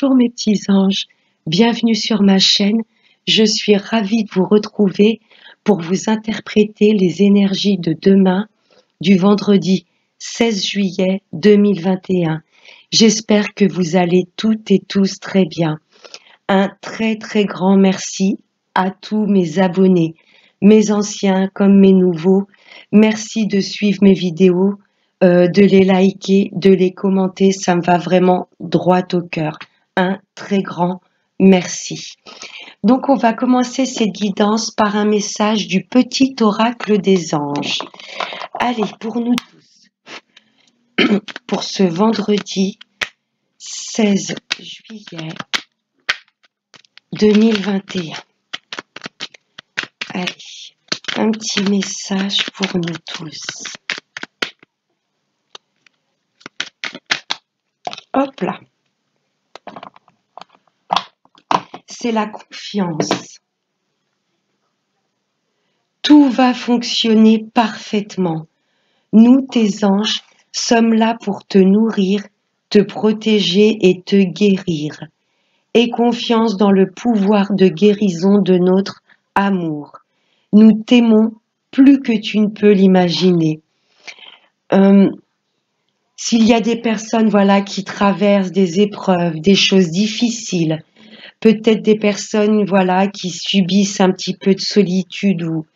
Bonjour mes petits anges, bienvenue sur ma chaîne. Je suis ravie de vous retrouver pour vous interpréter les énergies de demain, du vendredi 16 juillet 2021. J'espère que vous allez toutes et tous très bien. Un très grand merci à tous mes abonnés, mes anciens comme mes nouveaux. Merci de suivre mes vidéos, de les liker, de les commenter, ça me va vraiment droit au cœur. Un très grand merci. Donc on va commencer cette guidance par un message du petit oracle des anges. Allez, pour nous tous, pour ce vendredi 16 juillet 2021. Allez, un petit message pour nous tous. Hop là. C'est la confiance. Tout va fonctionner parfaitement. Nous, tes anges, sommes là pour te nourrir, te protéger et te guérir. Aie confiance dans le pouvoir de guérison de notre amour. Nous t'aimons plus que tu ne peux l'imaginer. S'il y a des personnes qui traversent des épreuves, des choses difficiles, peut-être des personnes qui subissent un petit peu de solitude, ou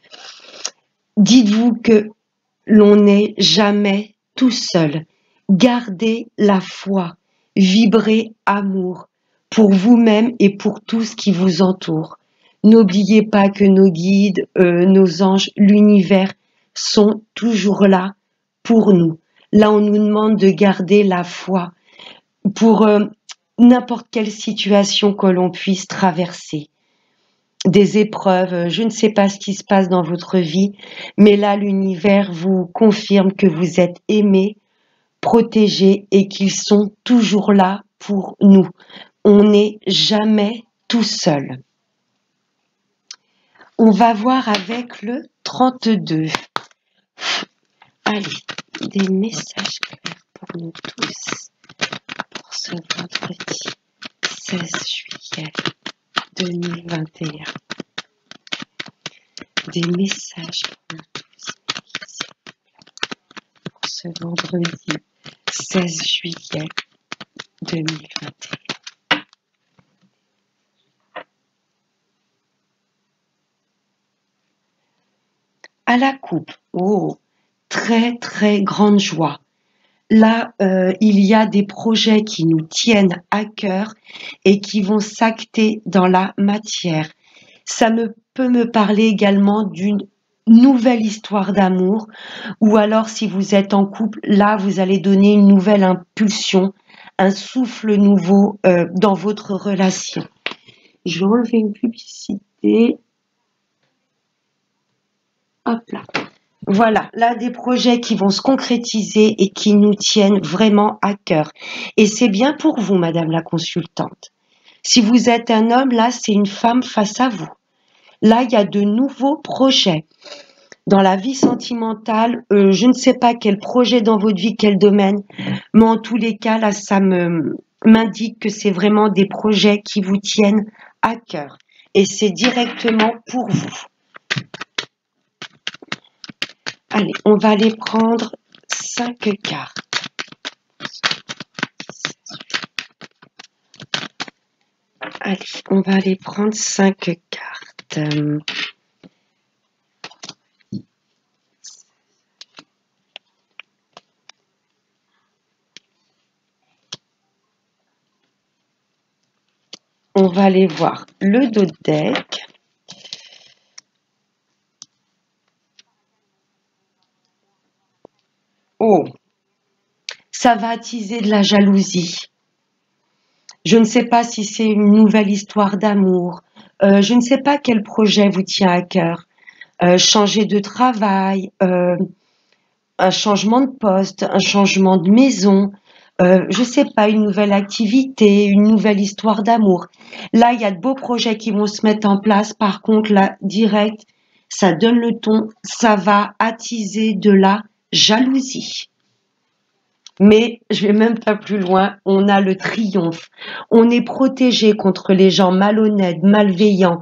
dites-vous que l'on n'est jamais tout seul. Gardez la foi, vibrez amour pour vous-même et pour tout ce qui vous entoure. N'oubliez pas que nos guides, nos anges, l'univers sont toujours là pour nous. Là, on nous demande de garder la foi pour n'importe quelle situation que l'on puisse traverser. Des épreuves, je ne sais pas ce qui se passe dans votre vie, mais là, l'univers vous confirme que vous êtes aimés, protégés et qu'ils sont toujours là pour nous. On n'est jamais tout seul. On va voir avec le 32. Allez, des messages clairs pour nous tous pour ce vendredi 16 juillet 2021. Des messages pour nous tous pour ce vendredi 16 juillet 2021. À la coupe, oh, très grande joie. Là, il y a des projets qui nous tiennent à cœur et qui vont s'acter dans la matière. Ça peut me parler également d'une nouvelle histoire d'amour, ou alors si vous êtes en couple, là, vous allez donner une nouvelle impulsion, un souffle nouveau dans votre relation. Je vais enlever une publicité. Hop là. Voilà, là des projets qui vont se concrétiser et qui nous tiennent vraiment à cœur. Et c'est bien pour vous, Madame la consultante. Si vous êtes un homme, là, c'est une femme face à vous. Là, il y a de nouveaux projets. Dans la vie sentimentale, je ne sais pas quel projet dans votre vie, quel domaine, mais en tous les cas, là, ça m'indique que c'est vraiment des projets qui vous tiennent à cœur. Et c'est directement pour vous. Allez, on va aller prendre 5 cartes. Allez, on va aller prendre 5 cartes. On va aller voir le dos de deck. Oh, ça va attiser de la jalousie. Je ne sais pas si c'est une nouvelle histoire d'amour. Je ne sais pas quel projet vous tient à cœur. Changer de travail, un changement de poste, un changement de maison. Je ne sais pas, une nouvelle activité, une nouvelle histoire d'amour. Là, il y a de beaux projets qui vont se mettre en place. Par contre, là, direct, ça donne le ton. Ça va attiser de la jalousie. Mais je vais même pas plus loin, on a le triomphe. On est protégé contre les gens malhonnêtes, malveillants,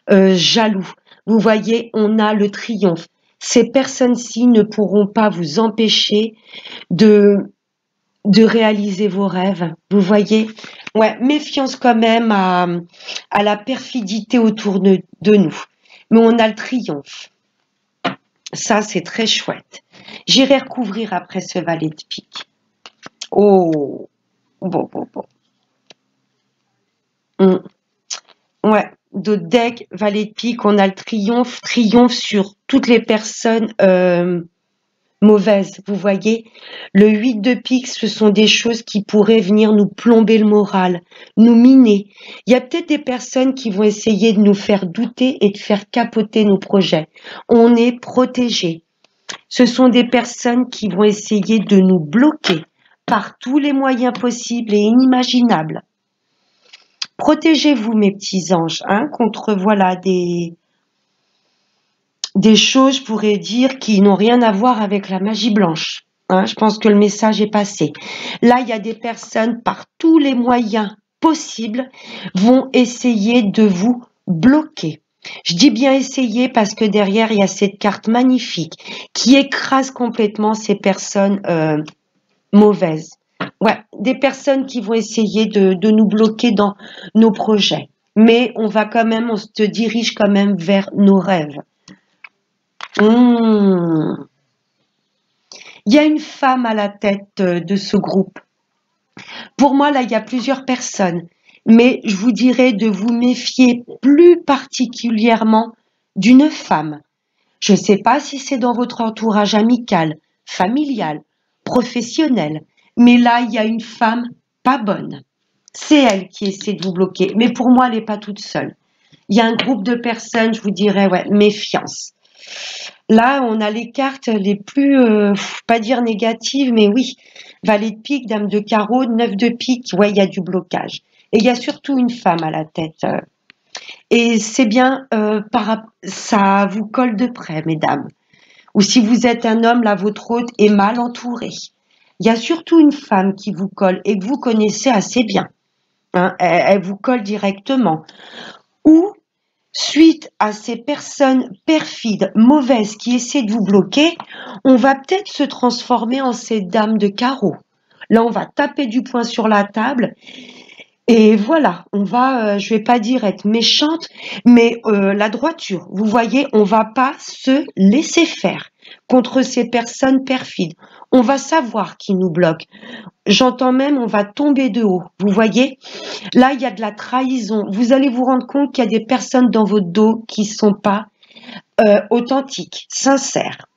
jaloux. Vous voyez, on a le triomphe. Ces personnes-ci ne pourront pas vous empêcher de, de réaliser vos rêves. Vous voyez? Ouais, méfiance quand même à la perfidité autour de nous. Mais on a le triomphe. Ça, c'est très chouette. J'irai recouvrir après ce valet de pique. Oh, bon, bon, bon. Mm. Ouais, de deck, valet de pique, on a le triomphe, triomphe sur toutes les personnes mauvaises. Vous voyez, le 8 de pique, ce sont des choses qui pourraient venir nous plomber le moral, nous miner. Il y a peut-être des personnes qui vont essayer de nous faire douter et de faire capoter nos projets. On est protégé. Ce sont des personnes qui vont essayer de nous bloquer par tous les moyens possibles et inimaginables. Protégez-vous, mes petits anges, hein, contre voilà des choses, je pourrais dire, qui n'ont rien à voir avec la magie blanche. Hein, je pense que le message est passé. Là, il y a des personnes, par tous les moyens possibles, vont essayer de vous bloquer. Je dis bien essayer parce que derrière, il y a cette carte magnifique qui écrase complètement ces personnes mauvaises. Ouais, des personnes qui vont essayer de nous bloquer dans nos projets. Mais on va quand même, on se dirige quand même vers nos rêves. Mmh. Il y a une femme à la tête de ce groupe. Pour moi, là, il y a plusieurs personnes. Mais je vous dirais de vous méfier plus particulièrement d'une femme. Je ne sais pas si c'est dans votre entourage amical, familial, professionnel. Mais là, il y a une femme pas bonne. C'est elle qui essaie de vous bloquer. Mais pour moi, elle n'est pas toute seule. Il y a un groupe de personnes, je vous dirais, ouais, méfiance. Là, on a les cartes les plus, pas dire négatives, mais oui, valet de pique, dame de carreau, neuf de pique, ouais, il y a du blocage. Et il y a surtout une femme à la tête. Et c'est bien, ça vous colle de près, mesdames. Ou si vous êtes un homme, là, votre hôte est mal entouré. Il y a surtout une femme qui vous colle et que vous connaissez assez bien. Hein, elle vous colle directement. Ou suite à ces personnes perfides, mauvaises, qui essaient de vous bloquer, on va peut-être se transformer en ces dames de carreau. Là, on va taper du poing sur la table et voilà, on va, je vais pas dire être méchante, mais la droiture. Vous voyez, on va pas se laisser faire contre ces personnes perfides. On va savoir qui nous bloque. J'entends même, on va tomber de haut. Vous voyez, là, il y a de la trahison. Vous allez vous rendre compte qu'il y a des personnes dans votre dos qui ne sont pas authentiques, sincères.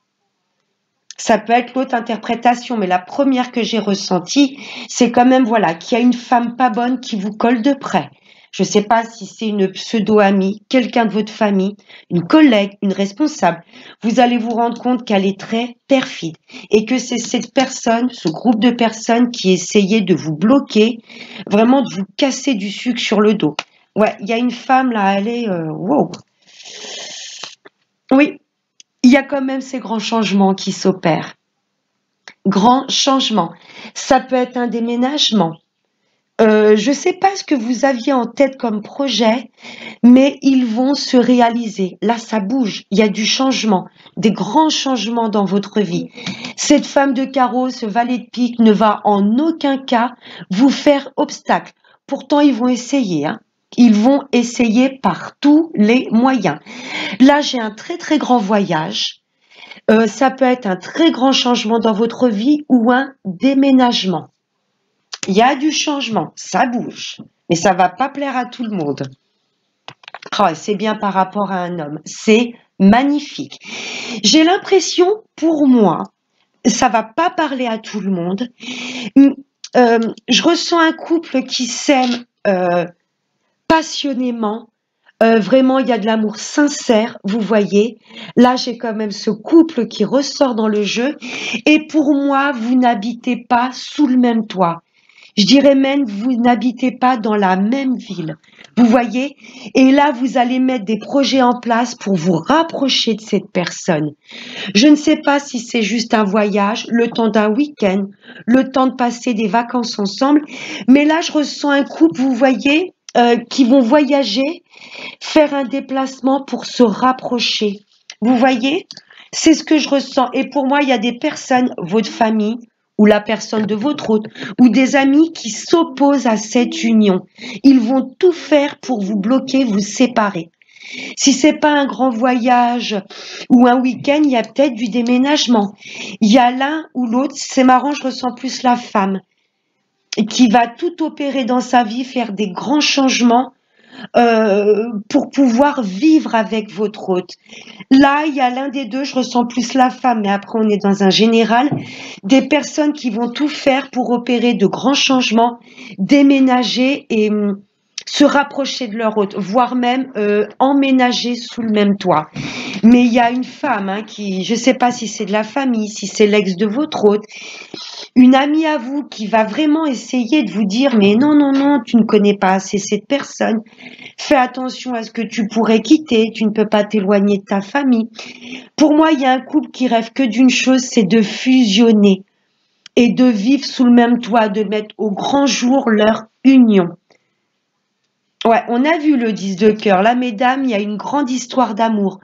Ça peut être l'autre interprétation, mais la première que j'ai ressentie, c'est quand même, voilà, qu'il y a une femme pas bonne qui vous colle de près. Je ne sais pas si c'est une pseudo-amie, quelqu'un de votre famille, une collègue, une responsable. Vous allez vous rendre compte qu'elle est très perfide et que c'est cette personne, ce groupe de personnes qui essayait de vous bloquer, vraiment de vous casser du sucre sur le dos. Ouais, il y a une femme là, elle est... wow. Oui, il y a quand même ces grands changements qui s'opèrent. Grands changements. Ça peut être un déménagement. Je ne sais pas ce que vous aviez en tête comme projet, mais ils vont se réaliser. Là, ça bouge. Il y a du changement, des grands changements dans votre vie. Cette femme de carreau, ce valet de pique ne va en aucun cas vous faire obstacle. Pourtant, ils vont essayer, hein. Ils vont essayer par tous les moyens. Là, j'ai un très très grand voyage. Ça peut être un très grand changement dans votre vie ou un déménagement. Il y a du changement, ça bouge, mais ça va pas plaire à tout le monde. Oh, c'est bien par rapport à un homme, c'est magnifique. J'ai l'impression, pour moi, ça va pas parler à tout le monde. Je ressens un couple qui s'aime passionnément. Vraiment, il y a de l'amour sincère, vous voyez. Là, j'ai quand même ce couple qui ressort dans le jeu. Et pour moi, vous n'habitez pas sous le même toit. Je dirais même, vous n'habitez pas dans la même ville. Vous voyez? Et là, vous allez mettre des projets en place pour vous rapprocher de cette personne. Je ne sais pas si c'est juste un voyage, le temps d'un week-end, le temps de passer des vacances ensemble, mais là, je ressens un couple, vous voyez, qui vont voyager, faire un déplacement pour se rapprocher. Vous voyez? C'est ce que je ressens. Et pour moi, il y a des personnes, votre famille, ou la personne de votre hôte, ou des amis qui s'opposent à cette union. Ils vont tout faire pour vous bloquer, vous séparer. Si c'est pas un grand voyage ou un week-end, il y a peut-être du déménagement. Il y a l'un ou l'autre, c'est marrant, je ressens plus la femme qui va tout opérer dans sa vie, faire des grands changements pour pouvoir vivre avec votre hôte. Là, il y a l'un des deux, je ressens plus la femme, mais après on est dans un général, des personnes qui vont tout faire pour opérer de grands changements, déménager et se rapprocher de leur hôte, voire même emménager sous le même toit. Mais il y a une femme qui, je ne sais pas si c'est de la famille, si c'est l'ex de votre hôte, une amie à vous qui va vraiment essayer de vous dire mais non, non, non, tu ne connais pas assez cette personne, fais attention à ce que tu pourrais quitter, tu ne peux pas t'éloigner de ta famille. Pour moi, il y a un couple qui rêve que d'une chose, c'est de fusionner et de vivre sous le même toit, de mettre au grand jour leur union. Ouais, on a vu le 10 de cœur. Là, mesdames, il y a une grande histoire d'amour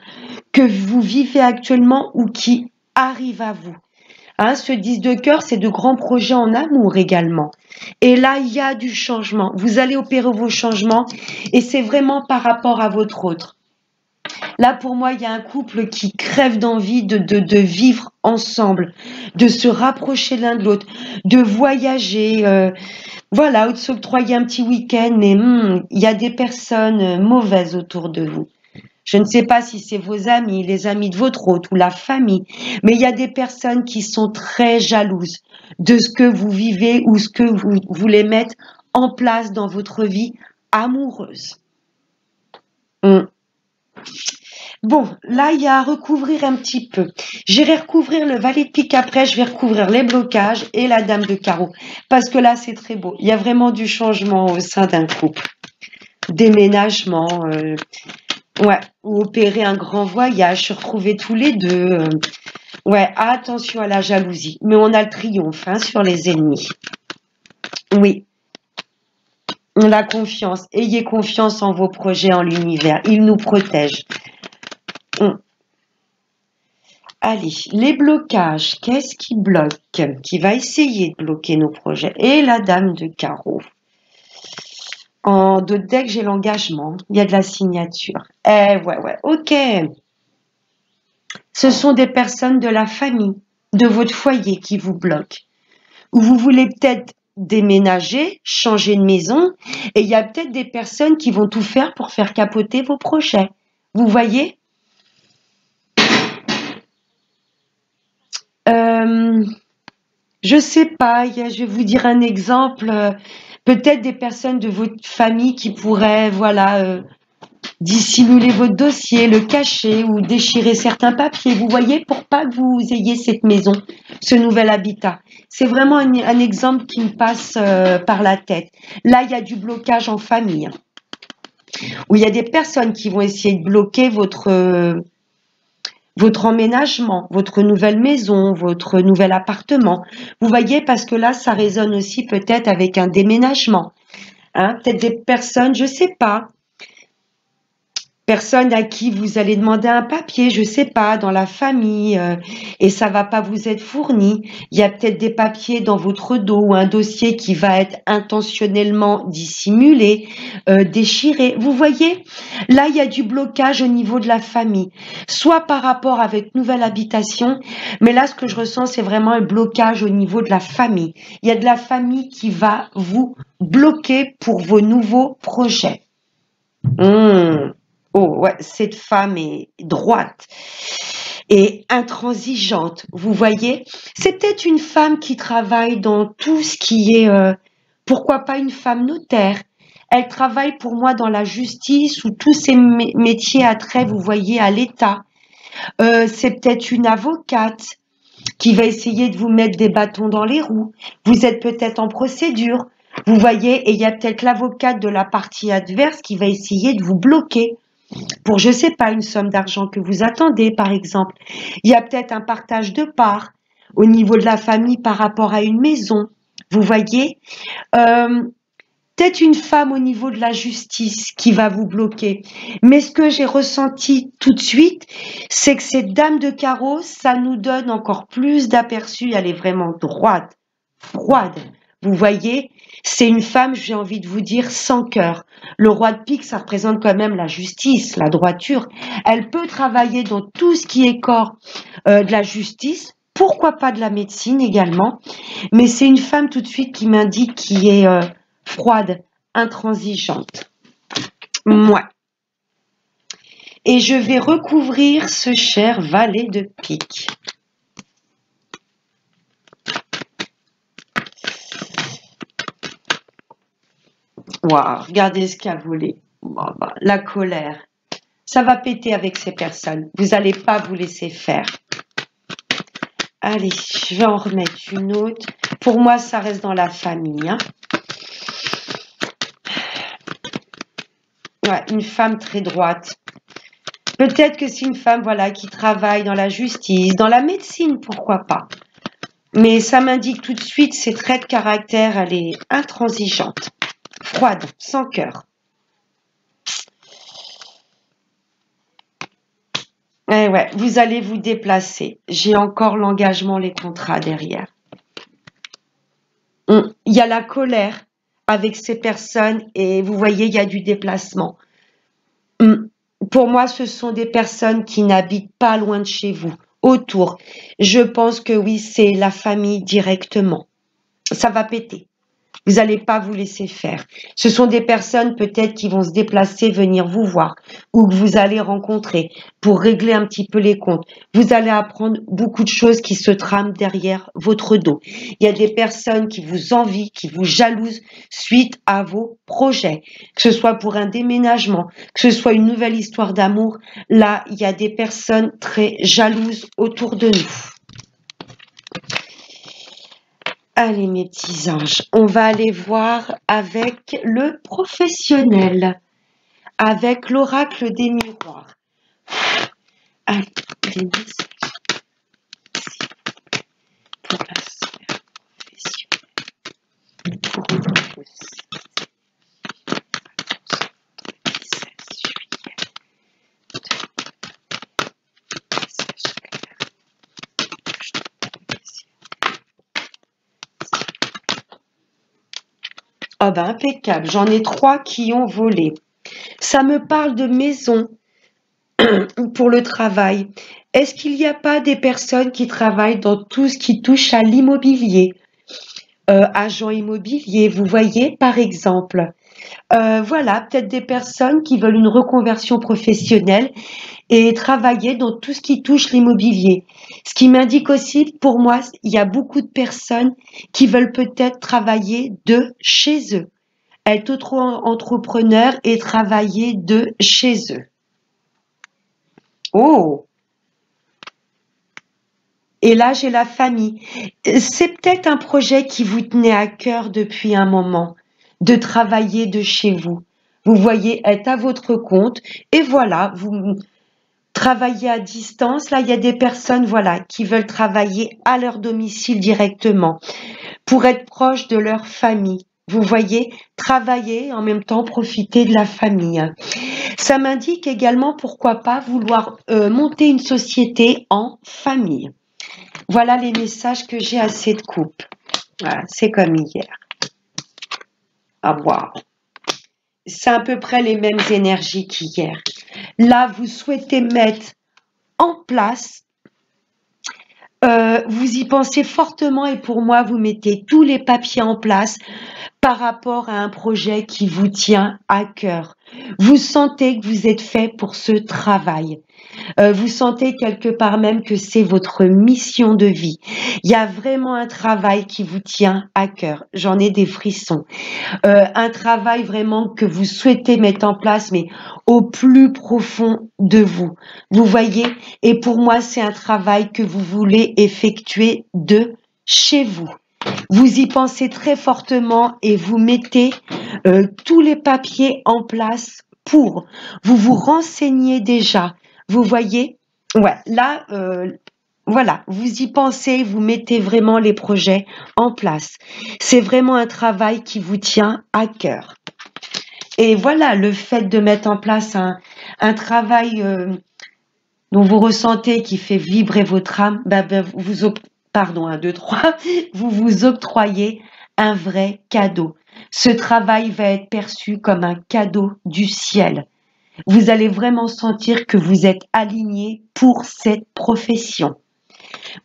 que vous vivez actuellement ou qui arrive à vous. Ce 10 de cœur, c'est de grands projets en amour également. Et là, il y a du changement. Vous allez opérer vos changements et c'est vraiment par rapport à votre autre. Là, pour moi, il y a un couple qui crève d'envie de vivre ensemble, de se rapprocher l'un de l'autre, de voyager, voilà, ou de s'octroyer un petit week-end, mais il y a des personnes mauvaises autour de vous. Je ne sais pas si c'est vos amis, les amis de votre hôte ou la famille, mais il y a des personnes qui sont très jalouses de ce que vous vivez ou ce que vous voulez mettre en place dans votre vie amoureuse. Bon, là, il y a à recouvrir un petit peu. J'irai recouvrir le valet de pique après, je vais recouvrir les blocages et la dame de carreau. Parce que là, c'est très beau. Il y a vraiment du changement au sein d'un couple. Déménagement, ouais, ou opérer un grand voyage, se retrouver tous les deux. Ouais, attention à la jalousie. Mais on a le triomphe sur les ennemis. Oui, la confiance. Ayez confiance en vos projets, en l'univers. Il nous protège. Allez, les blocages. Qu'est-ce qui bloque? Qui va essayer de bloquer nos projets? Et la dame de carreau. En d'autres decks, j'ai l'engagement. Il y a de la signature. Ouais, ok. Ce sont des personnes de la famille, de votre foyer qui vous bloquent. Ou vous voulez peut-être déménager, changer de maison, et il y a peut-être des personnes qui vont tout faire pour faire capoter vos projets. Vous voyez? Je sais pas, je vais vous dire un exemple. Peut-être des personnes de votre famille qui pourraient, voilà, dissimuler votre dossier, le cacher ou déchirer certains papiers. Vous voyez, pour pas que vous ayez cette maison, ce nouvel habitat. C'est vraiment un exemple qui me passe par la tête. Là, il y a du blocage en famille. Où il y a des personnes qui vont essayer de bloquer votre emménagement, votre nouvelle maison, votre nouvel appartement. Vous voyez, parce que là, ça résonne aussi peut-être avec un déménagement. Peut-être des personnes, je sais pas, personne à qui vous allez demander un papier, je sais pas, dans la famille, et ça va pas vous être fourni. Il y a peut-être des papiers dans votre dos ou un dossier qui va être intentionnellement dissimulé, déchiré. Vous voyez, là, il y a du blocage au niveau de la famille, soit par rapport à votre nouvelle habitation, mais là, ce que je ressens, c'est vraiment un blocage au niveau de la famille. Il y a de la famille qui va vous bloquer pour vos nouveaux projets. Oh, ouais, cette femme est droite et intransigeante, vous voyez. C'est peut-être une femme qui travaille dans tout ce qui est, pourquoi pas une femme notaire. Elle travaille pour moi dans la justice ou tous ces métiers à trait, vous voyez, à l'État. C'est peut-être une avocate qui va essayer de vous mettre des bâtons dans les roues. Vous êtes peut-être en procédure. Vous voyez, et il y a peut-être l'avocate de la partie adverse qui va essayer de vous bloquer pour, je sais pas, une somme d'argent que vous attendez, par exemple. Il y a peut-être un partage de parts au niveau de la famille par rapport à une maison. Vous voyez, euh, peut-être une femme au niveau de la justice qui va vous bloquer. Mais ce que j'ai ressenti tout de suite, c'est que cette dame de carreau, ça nous donne encore plus d'aperçu. Elle est vraiment droite, froide. Vous voyez, c'est une femme, j'ai envie de vous dire, sans cœur. Le roi de pique, ça représente quand même la justice, la droiture. Elle peut travailler dans tout ce qui est corps de la justice, pourquoi pas de la médecine également. Mais c'est une femme tout de suite qui m'indique qui est froide, intransigeante. Moi. Et je vais recouvrir ce cher valet de pique. Waouh, regardez ce qu'a volé. La colère. Ça va péter avec ces personnes. Vous n'allez pas vous laisser faire. Allez, je vais en remettre une autre. Pour moi, ça reste dans la famille. Hein. Ouais, une femme très droite. Peut-être que c'est une femme, voilà, qui travaille dans la justice, dans la médecine, pourquoi pas. Mais ça m'indique tout de suite, ses traits de caractère, elle est intransigeante, froide, sans cœur. Eh ouais, vous allez vous déplacer. J'ai encore l'engagement, les contrats derrière. Il y a la colère avec ces personnes et vous voyez, il y a du déplacement. Pour moi, ce sont des personnes qui n'habitent pas loin de chez vous, autour. Je pense que oui, c'est la famille directement. Ça va péter. Vous n'allez pas vous laisser faire. Ce sont des personnes peut-être qui vont se déplacer, venir vous voir ou que vous allez rencontrer pour régler un petit peu les comptes. Vous allez apprendre beaucoup de choses qui se trament derrière votre dos. Il y a des personnes qui vous envient, qui vous jalousent suite à vos projets, que ce soit pour un déménagement, que ce soit une nouvelle histoire d'amour. Là, il y a des personnes très jalouses autour de nous. Allez, mes petits anges, on va aller voir avec le professionnel, avec l'oracle des miroirs. Allez, des messages pour la sphère professionnelle, pour une Ah ben impeccable, j'en ai 3 qui ont volé. Ça me parle de maison pour le travail. Est-ce qu'il n'y a pas des personnes qui travaillent dans tout ce qui touche à l'immobilier, agent immobilier, vous voyez, par exemple. Voilà, peut-être des personnes qui veulent une reconversion professionnelle et travailler dans tout ce qui touche l'immobilier. Ce qui m'indique aussi, pour moi, il y a beaucoup de personnes qui veulent peut-être travailler de chez eux, être auto-entrepreneur et travailler de chez eux. Oh! Et là, j'ai la famille. C'est peut-être un projet qui vous tenait à cœur depuis un moment, de travailler de chez vous. Vous voyez, être à votre compte et voilà, vous travaillez à distance. Là, il y a des personnes, voilà, qui veulent travailler à leur domicile directement pour être proche de leur famille. Vous voyez, travailler en même temps profiter de la famille. Ça m'indique également, pourquoi pas, vouloir monter une société en famille. Voilà les messages que j'ai à cette coupe. Voilà, c'est comme hier. Ah, waouh. C'est à peu près les mêmes énergies qu'hier. Là, vous souhaitez mettre en place, vous y pensez fortement et pour moi, vous mettez tous les papiers en place par rapport à un projet qui vous tient à cœur. Vous sentez que vous êtes fait pour ce travail. Vous sentez quelque part même que c'est votre mission de vie. Il y a vraiment un travail qui vous tient à cœur. J'en ai des frissons. Un travail vraiment que vous souhaitez mettre en place, mais au plus profond de vous. Vous voyez? Et pour moi, c'est un travail que vous voulez effectuer de chez vous. Vous y pensez très fortement et vous mettez tous les papiers en place pour vous vous renseignez déjà. Vous voyez? Ouais, là, voilà, vous y pensez, vous mettez vraiment les projets en place. C'est vraiment un travail qui vous tient à cœur. Et voilà, le fait de mettre en place un travail dont vous ressentez qui fait vibrer votre âme, pardon, 1, 2, 3, vous vous octroyez un vrai cadeau. Ce travail va être perçu comme un cadeau du ciel. Vous allez vraiment sentir que vous êtes aligné pour cette profession.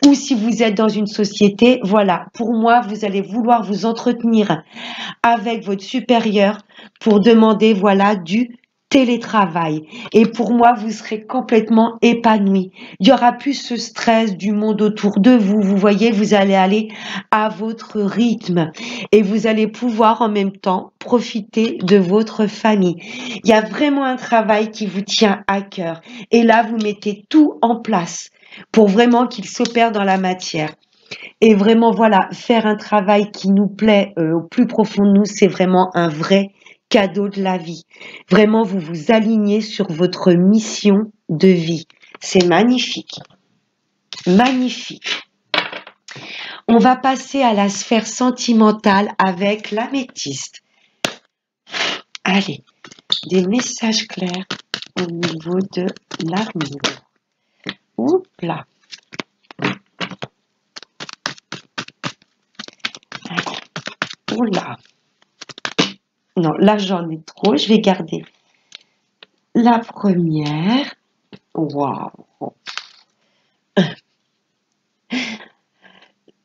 Ou si vous êtes dans une société, voilà, pour moi, vous allez vouloir vous entretenir avec votre supérieur pour demander, voilà, du télétravail. Et pour moi, vous serez complètement épanoui. Il y aura plus ce stress du monde autour de vous. Vous voyez, vous allez aller à votre rythme et vous allez pouvoir en même temps profiter de votre famille. Il y a vraiment un travail qui vous tient à cœur. Et là, vous mettez tout en place pour vraiment qu'il s'opère dans la matière. Et vraiment, voilà, faire un travail qui nous plaît au plus profond de nous, c'est vraiment un vrai cadeau de la vie. Vraiment, vous vous alignez sur votre mission de vie. C'est magnifique. Magnifique. On va passer à la sphère sentimentale avec l'améthyste. Allez, des messages clairs au niveau de l'amour. Oups là. Oula. Non, là j'en ai trop, je vais garder la première. Waouh.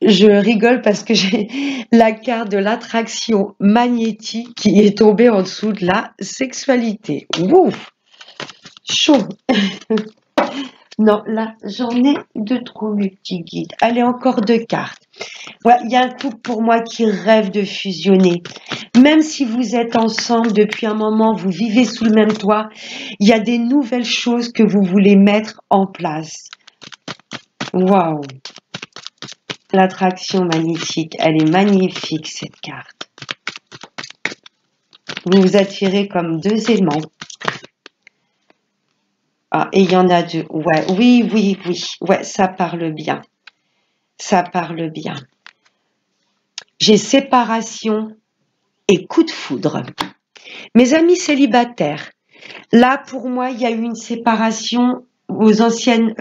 Je rigole parce que j'ai la carte de l'attraction magnétique qui est tombée en dessous de la sexualité. Ouf, chaud. Non, là, j'en ai de trop, mes petits guides. Allez, encore 2 cartes. Ouais, il y a un couple pour moi qui rêve de fusionner. Même si vous êtes ensemble depuis un moment, vous vivez sous le même toit, il y a des nouvelles choses que vous voulez mettre en place. Waouh! L'attraction magnétique, elle est magnifique cette carte. Vous vous attirez comme 2 aimants. Ah, et il y en a 2. Ouais, oui, oui, oui. Ouais, ça parle bien. Ça parle bien. J'ai séparation et coup de foudre. Mes amis célibataires, là pour moi, il y a eu une séparation. Aux anciennes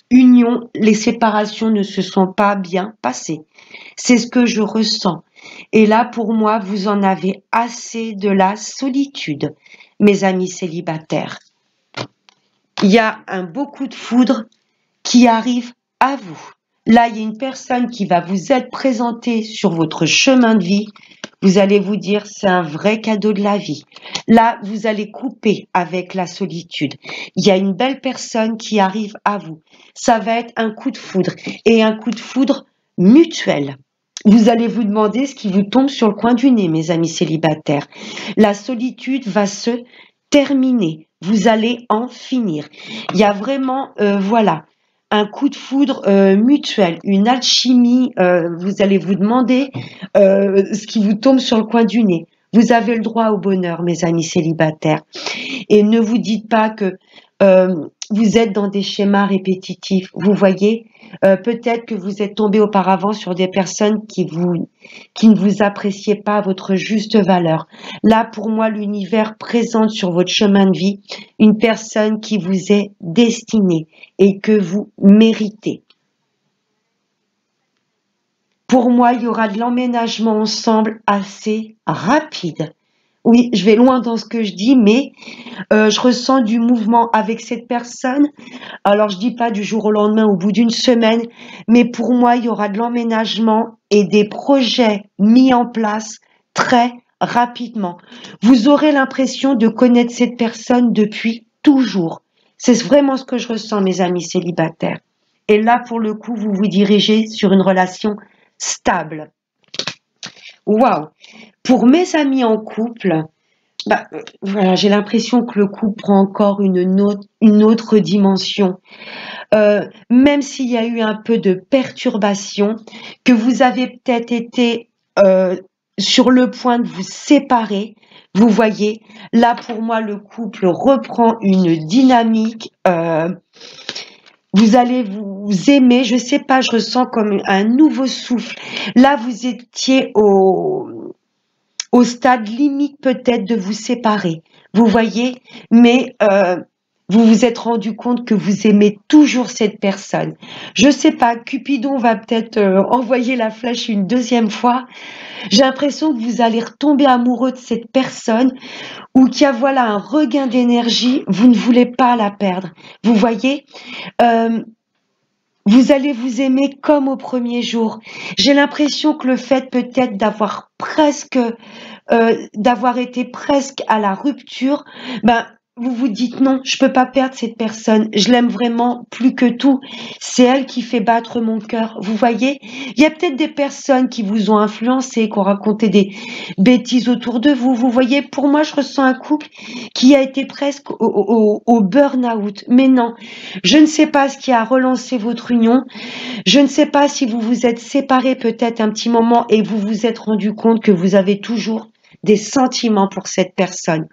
unions, les séparations ne se sont pas bien passées. C'est ce que je ressens. Et là, pour moi, vous en avez assez de la solitude, mes amis célibataires. Il y a un beau coup de foudre qui arrive à vous. Là, il y a une personne qui va vous être présentée sur votre chemin de vie. Vous allez vous dire, c'est un vrai cadeau de la vie. Là, vous allez couper avec la solitude. Il y a une belle personne qui arrive à vous. Ça va être un coup de foudre et un coup de foudre mutuel. Vous allez vous demander ce qui vous tombe sur le coin du nez, mes amis célibataires. La solitude va se terminer. Vous allez en finir. Il y a vraiment, voilà, un coup de foudre mutuel, une alchimie. Vous allez vous demander ce qui vous tombe sur le coin du nez. Vous avez le droit au bonheur, mes amis célibataires. Et ne vous dites pas que vous êtes dans des schémas répétitifs. Vous voyez, peut-être que vous êtes tombé auparavant sur des personnes qui ne vous appréciaient pas à votre juste valeur. Là, pour moi, l'univers présente sur votre chemin de vie une personne qui vous est destinée et que vous méritez. Pour moi, il y aura de l'emménagement ensemble assez rapide. Oui, je vais loin dans ce que je dis, mais je ressens du mouvement avec cette personne. Alors, je dis pas du jour au lendemain, au bout d'une semaine, mais pour moi, il y aura de l'emménagement et des projets mis en place très rapidement. Vous aurez l'impression de connaître cette personne depuis toujours. C'est vraiment ce que je ressens, mes amis célibataires. Et là, pour le coup, vous vous dirigez sur une relation stable. Waouh! Pour mes amis en couple, Voilà, j'ai l'impression que le couple prend encore une autre dimension. Même s'il y a eu un peu de perturbation, que vous avez peut-être été sur le point de vous séparer, vous voyez, là pour moi le couple reprend une dynamique. Vous allez vous aimer, je sais pas, je ressens comme un nouveau souffle. Là, vous étiez au stade limite peut-être de vous séparer. Vous voyez, mais vous vous êtes rendu compte que vous aimez toujours cette personne. Je sais pas, Cupidon va peut-être envoyer la flèche une deuxième fois. J'ai l'impression que vous allez retomber amoureux de cette personne ou qu'il y a voilà un regain d'énergie. Vous ne voulez pas la perdre. Vous voyez. Euh, Vous allez vous aimer comme au premier jour. J'ai l'impression que le fait peut-être d'avoir été presque à la rupture, ben, vous vous dites non, je peux pas perdre cette personne. Je l'aime vraiment plus que tout. C'est elle qui fait battre mon cœur. Vous voyez, il y a peut-être des personnes qui vous ont influencé, qui ont raconté des bêtises autour de vous. Vous voyez, pour moi, je ressens un couple qui a été presque au burn-out. Mais non, je ne sais pas ce qui a relancé votre union. Je ne sais pas si vous vous êtes séparés peut-être un petit moment et vous vous êtes rendu compte que vous avez toujours des sentiments pour cette personne.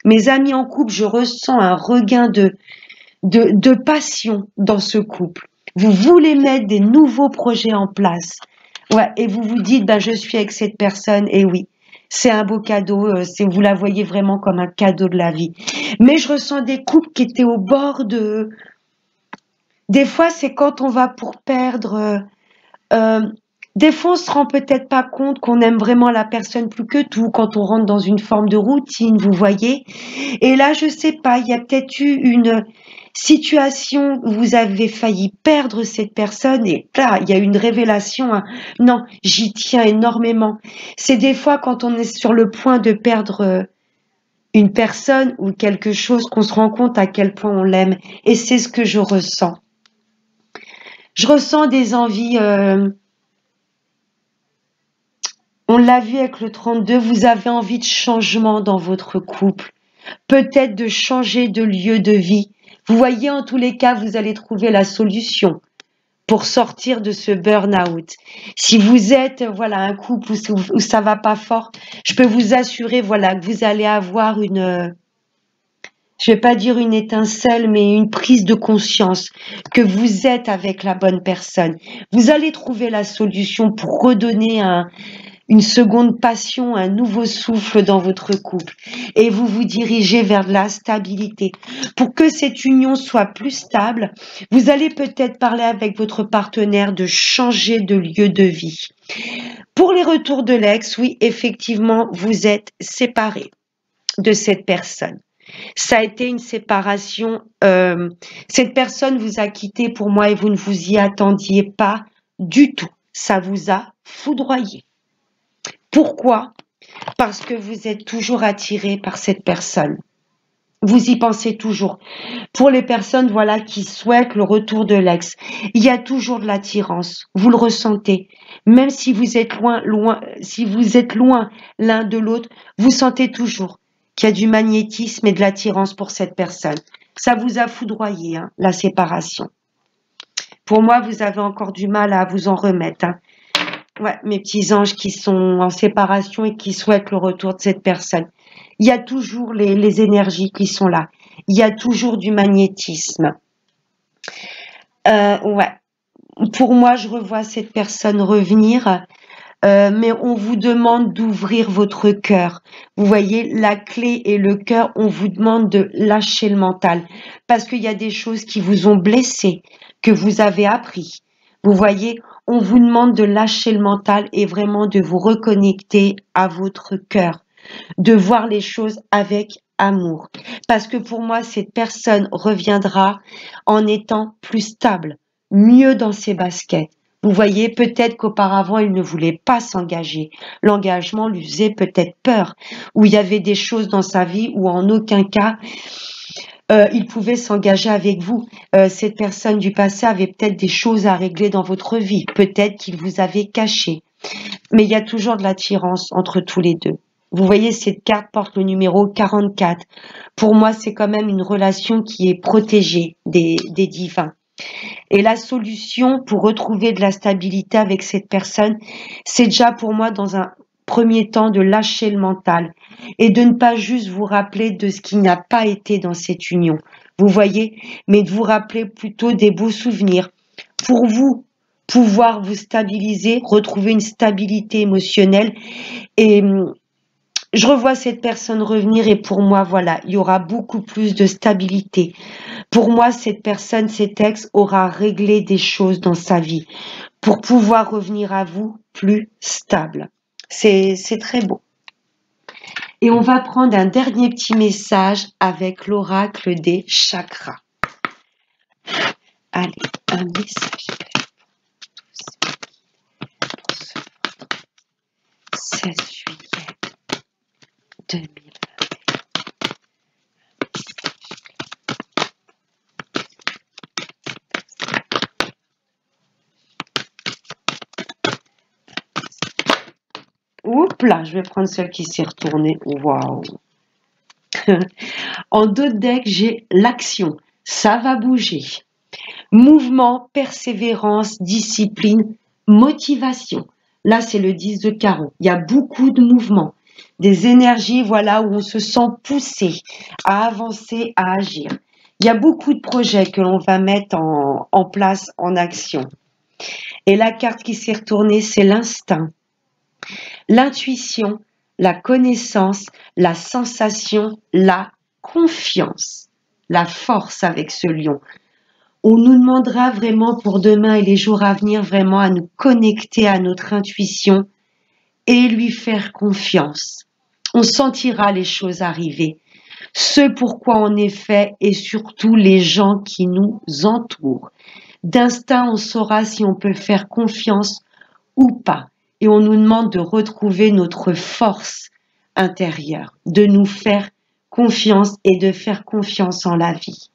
Mes amis en couple, je ressens un regain de passion dans ce couple. Vous voulez mettre des nouveaux projets en place. Ouais, et vous vous dites, ben, je suis avec cette personne, et oui. C'est un beau cadeau, vous la voyez vraiment comme un cadeau de la vie. Mais je ressens des couples qui étaient au bord de, des fois, c'est quand on va pour perdre. Euh, des fois, on se rend peut-être pas compte qu'on aime vraiment la personne plus que tout quand on rentre dans une forme de routine, vous voyez. Et là, je sais pas, il y a peut-être eu une situation où vous avez failli perdre cette personne et là, il y a une révélation. Hein. Non, j'y tiens énormément. C'est des fois quand on est sur le point de perdre une personne ou quelque chose qu'on se rend compte à quel point on l'aime. Et c'est ce que je ressens. Je ressens des envies, on l'a vu avec le 32, vous avez envie de changement dans votre couple, peut-être de changer de lieu de vie. Vous voyez, en tous les cas, vous allez trouver la solution pour sortir de ce burn-out. Si vous êtes, voilà, un couple où ça va pas fort, je peux vous assurer, voilà, que vous allez avoir je vais pas dire une étincelle, mais une prise de conscience que vous êtes avec la bonne personne. Vous allez trouver la solution pour redonner une seconde passion, un nouveau souffle dans votre couple. Et vous vous dirigez vers de la stabilité. Pour que cette union soit plus stable, vous allez peut-être parler avec votre partenaire de changer de lieu de vie. Pour les retours de l'ex, oui, effectivement, vous êtes séparés de cette personne. Ça a été une séparation. Cette personne vous a quitté pour moi et vous ne vous y attendiez pas du tout. Ça vous a foudroyé. Pourquoi? Parce que vous êtes toujours attiré par cette personne. Vous y pensez toujours. Pour les personnes, voilà, qui souhaitent le retour de l'ex, il y a toujours de l'attirance. Vous le ressentez. Même si vous êtes loin l'un de l'autre, vous sentez toujours qu'il y a du magnétisme et de l'attirance pour cette personne. Ça vous a foudroyé, hein, la séparation. Pour moi, vous avez encore du mal à vous en remettre. Hein. Ouais, mes petits anges qui sont en séparation et qui souhaitent le retour de cette personne. Il y a toujours les énergies qui sont là. Il y a toujours du magnétisme. Ouais. Pour moi, je revois cette personne revenir, mais on vous demande d'ouvrir votre cœur. Vous voyez, la clé et le cœur, on vous demande de lâcher le mental. Parce qu'il y a des choses qui vous ont blessé, que vous avez appris. Vous voyez, on vous demande de lâcher le mental et vraiment de vous reconnecter à votre cœur, de voir les choses avec amour. Parce que pour moi, cette personne reviendra en étant plus stable, mieux dans ses baskets. Vous voyez, peut-être qu'auparavant, il ne voulait pas s'engager. L'engagement lui faisait peut-être peur, ou il y avait des choses dans sa vie où en aucun cas il pouvait s'engager avec vous. Cette personne du passé avait peut-être des choses à régler dans votre vie. Peut-être qu'il vous avait caché. Mais il y a toujours de l'attirance entre tous les deux. Vous voyez, cette carte porte le numéro 44. Pour moi, c'est quand même une relation qui est protégée des divins. Et la solution pour retrouver de la stabilité avec cette personne, c'est déjà pour moi dans un premier temps de lâcher le mental et de ne pas juste vous rappeler de ce qui n'a pas été dans cette union. Vous voyez, mais de vous rappeler plutôt des beaux souvenirs. Pour vous, pouvoir vous stabiliser, retrouver une stabilité émotionnelle. Et je revois cette personne revenir et pour moi, voilà, il y aura beaucoup plus de stabilité. Pour moi, cette personne, cet ex, aura réglé des choses dans sa vie pour pouvoir revenir à vous plus stable. C'est très beau. Et on va prendre un dernier petit message avec l'oracle des chakras. Allez, un message pour ce 16 juillet 2020. Oups là, je vais prendre celle qui s'est retournée. Waouh! En dos de deck, j'ai l'action. Ça va bouger. Mouvement, persévérance, discipline, motivation. Là, c'est le 10 de carreau. Il y a beaucoup de mouvements, des énergies, voilà, où on se sent poussé à avancer, à agir. Il y a beaucoup de projets que l'on va mettre en place, en action. Et la carte qui s'est retournée, c'est l'instinct, l'intuition, la connaissance, la sensation, la confiance, la force avec ce lion. On nous demandera vraiment pour demain et les jours à venir vraiment à nous connecter à notre intuition et lui faire confiance. On sentira les choses arriver, ce pourquoi on est fait et surtout les gens qui nous entourent. D'instinct, on saura si on peut faire confiance ou pas. Et on nous demande de retrouver notre force intérieure, de nous faire confiance et de faire confiance en la vie.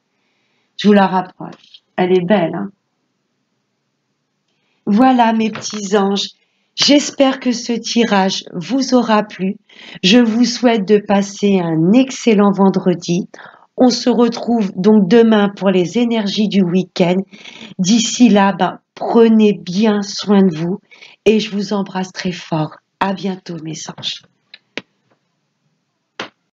Je vous la rapproche. Elle est belle, hein? Voilà mes petits anges. J'espère que ce tirage vous aura plu. Je vous souhaite de passer un excellent vendredi. On se retrouve donc demain pour les énergies du week-end. D'ici là, prenez bien soin de vous et je vous embrasse très fort. À bientôt mes anges.